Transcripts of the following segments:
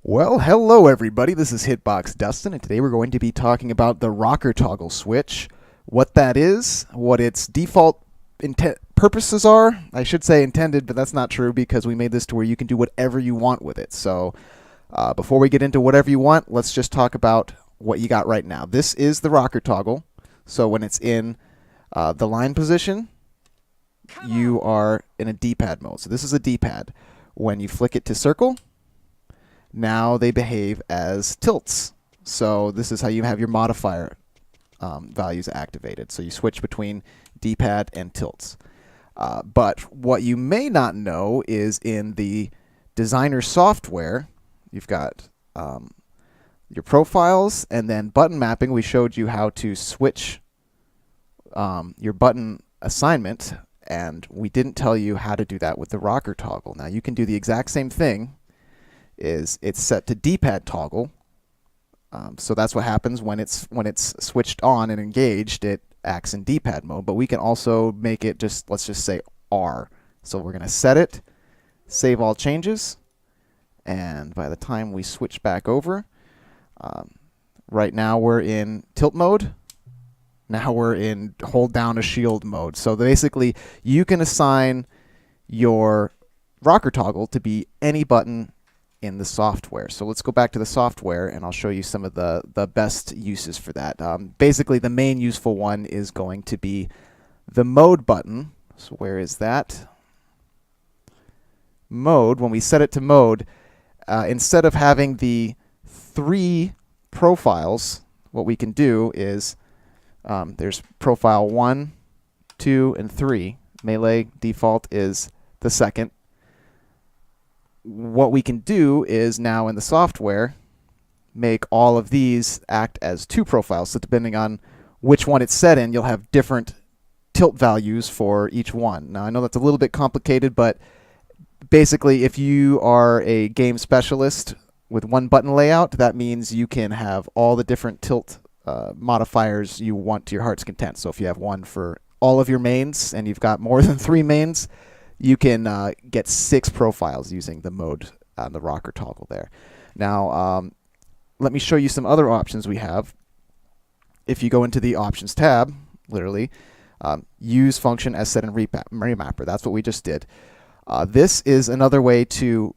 Well, hello everybody. This is HitBox Dustin, and today we're going to be talking about the rocker toggle switch, what that is, what its default purposes are. I should say intended, but that's not true because we made this to where you can do whatever you want with it. So before we get into whatever you want, let's just talk about what you got right now. This is the rocker toggle. So when it's in the line position, you are in a D-pad mode. So this is a D-pad. When you flick it to circle, now they behave as tilts. So this is how you have your modifier values activated. So you switch between D-pad and tilts. But what you may not know is in the designer software, you've got your profiles and then button mapping. We showed you how to switch your button assignment, and we didn't tell you how to do that with the rocker toggle. Now you can do the exact same thing. It's set to D-pad toggle, so that's what happens when it's switched on and engaged. It acts in D-pad mode, but we can also make it just, let's just say R. So we're going to set it, save all changes, and by the time we switch back over, right now we're in tilt mode. Now we're in hold down a shield mode. So basically, you can assign your rocker toggle to be any button in the software. So let's go back to the software and I'll show you some of the best uses for that. Basically, the main useful one is going to be the mode button. So where is that? Mode, when we set it to mode, instead of having the 3 profiles, what we can do is there's profile 1, 2, and 3. Melee default is the second. What we can do is now in the software make all of these act as 2 profiles. So depending on which one it's set in, you'll have different tilt values for each one. Now I know that's a little bit complicated, but basically if you are a game specialist with one button layout, that means you can have all the different tilt modifiers you want to your heart's content. So if you have one for all of your mains and you've got more than 3 mains, you can get 6 profiles using the mode on the rocker toggle there. Now, let me show you some other options we have. If you go into the Options tab, literally, use function as set in remapper. That's what we just did. This is another way to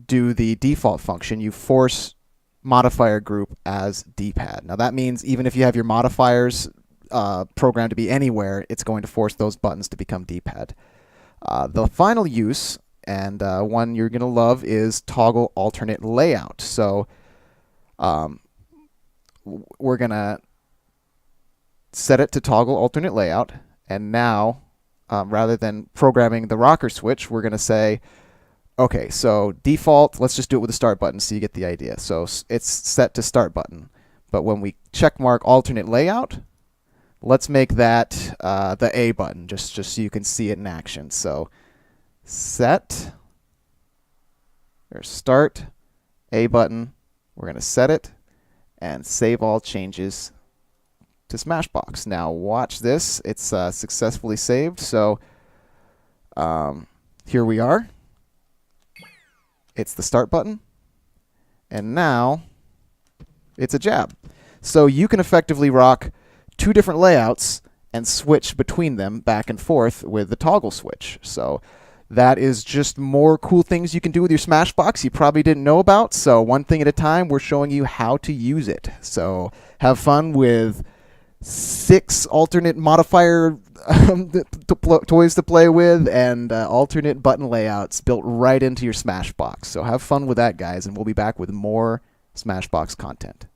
do the default function. You force modifier group as D-pad. Now that means even if you have your modifiers programmed to be anywhere, it's going to force those buttons to become D-pad. The final use, and one you're going to love, is toggle alternate layout. So we're going to set it to toggle alternate layout, and now rather than programming the rocker switch, we're going to say, okay, so default, let's just do it with the start button so you get the idea. So it's set to start button, but when we check mark alternate layout, let's make that the A button, just so you can see it in action. So set, or start, A button. We're going to set it and save all changes to Smashbox. Now watch this. It's successfully saved. So here we are. It's the start button. And now it's a jab. So you can effectively rock 2 different layouts and switch between them back and forth with the toggle switch. So that is just more cool things you can do with your Smashbox you probably didn't know about. So one thing at a time, we're showing you how to use it. So have fun with 6 alternate modifier toys to play with and alternate button layouts built right into your Smashbox. So have fun with that, guys, and we'll be back with more Smashbox content.